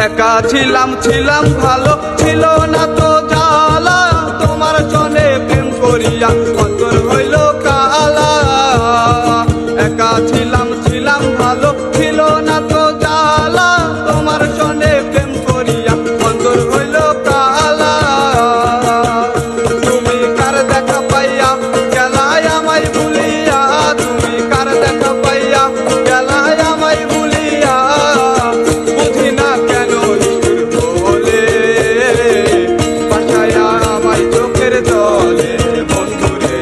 একা ছিলাম ছিলাম ভালো, ছিল না তো জ্বালা, তোমার সনে প্রেম করিয়া অন্তর হইল কালা। একা ছিলাম ছিলাম ভালো, ছিল না তো জ্বালা, তোমার সনে প্রেম করিয়া অন্তর হইল কালা। তুমি কার দেখা পাইয়া গেলায় আমায় ভুলিয়া, তুমি কার দেখা পাইয়া গেলায় আমায় ভুলিয়া, বুঝি না কেন বলে ভাসায়া আমায় চোখের জলে, বন্ধুরে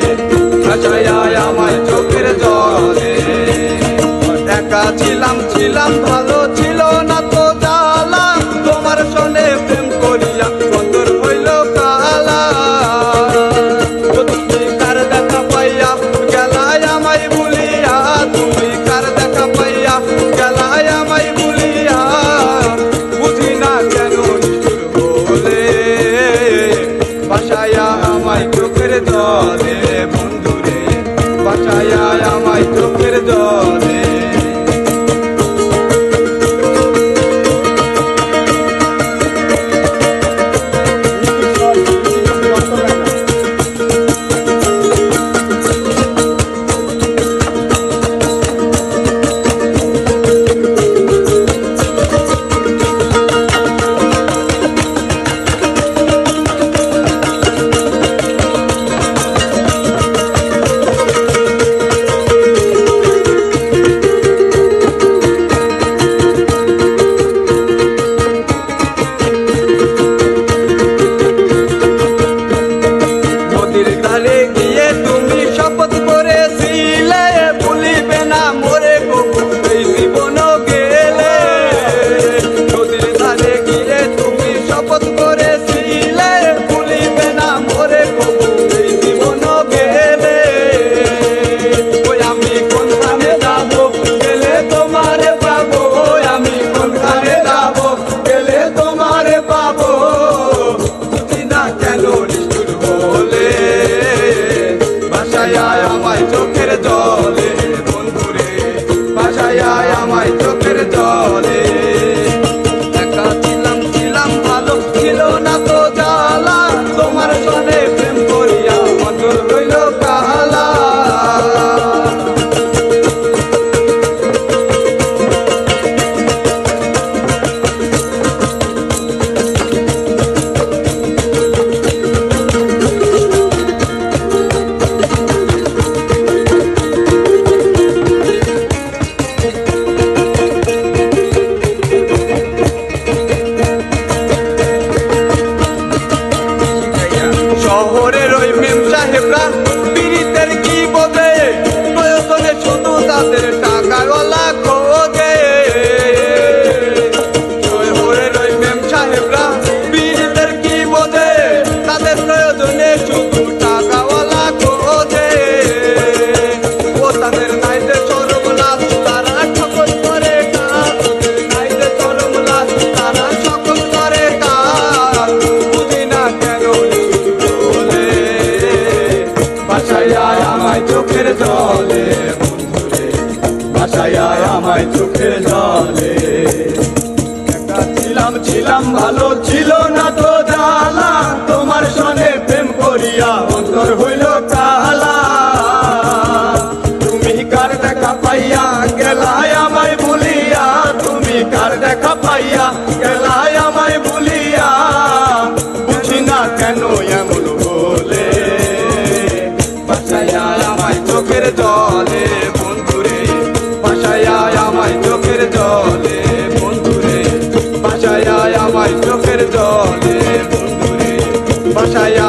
ভাসায়া আমায় চোখের জলে। একা ছিলাম ছিলাম ভালো, ছিল না তো জ্বালা, তোমার সনে প্রেম করিয়া অন্তর হইল কালা। তুমি কার দেখা পাইয়া গেলায় আমায় ভুলিয়া, তুমি কার দেখা পাইয়া গেলায় আমায় ভুলিয়া, বুঝি না কেন বলে ভাসায়া আমায় চোখের জলে, বন্ধুরে ভাসায়া আমায় চোখের জলে। ধারে গিয়ে তুমি শপথ করেছিলে, ভুলিবে না মোরে কবু এই জীবন গেলে। নদীর ধারে গিয়ে তুমি শপথ করেছিলে, ভুলিবে না মোরে কবু এই জীবন গেলে। ওই আমি কোনখানে যাব গেলে তোমারে পাবো, আমি কোনখানে যাব গেলে তোমারে পাবো, বুঝি না কেন নিষ্ঠুর বলে ভাসায়া আমায় চোখের জলে, বন্ধুরে ভাসায়া আমায় চোখের জলে। একা ছিলাম ছিলাম ভালো, ছিল না তো জ্বালা, তোমার সনে প্রেম করিয়া অন্তর হইল কালা। শহরের ওই মেম সাহেবরা পীড়িতের কি বোঝে, প্রয়োজনে শুধু তাদের টাকাওয়ালা খোঁজে। শহরের ওই মেম সাহেবরা পীড়িতের কি বোঝে, তাদের প্রয়োজনে শুধু টাকাওয়ালা খোঁজে। ও তাদের নাই যে চরম লাভ, তারা সকল করে কাজ, নাই যে চরম লাভ, তারা সকল করে কাজ, বুঝি না কেন ভাসায়া আমায় চোখের জলে, বন্ধুরে ভাসায়া আমায় চোখের জলে। একা ছিলাম ছিলাম ভালো, ছিল না তো জ্বালা, তোমার সনে প্রেম করিয়া অন্তর হইল কালা। তুমি কার দেখা পাইয়া গেলায় আমায় ভুলিয়া, তুমি কার দেখা পাইয়া গেলায় আমায় ভুলিয়া, বুঝি না কেন এমন বলে ভাসায়া আমায় চোখের জলে, বন্ধুরে ভাসায়া আমায় চোখের জলে, বন্ধুরে ভাসায়া আমায় চোখের জলে, বন্ধুরে ভাসায়া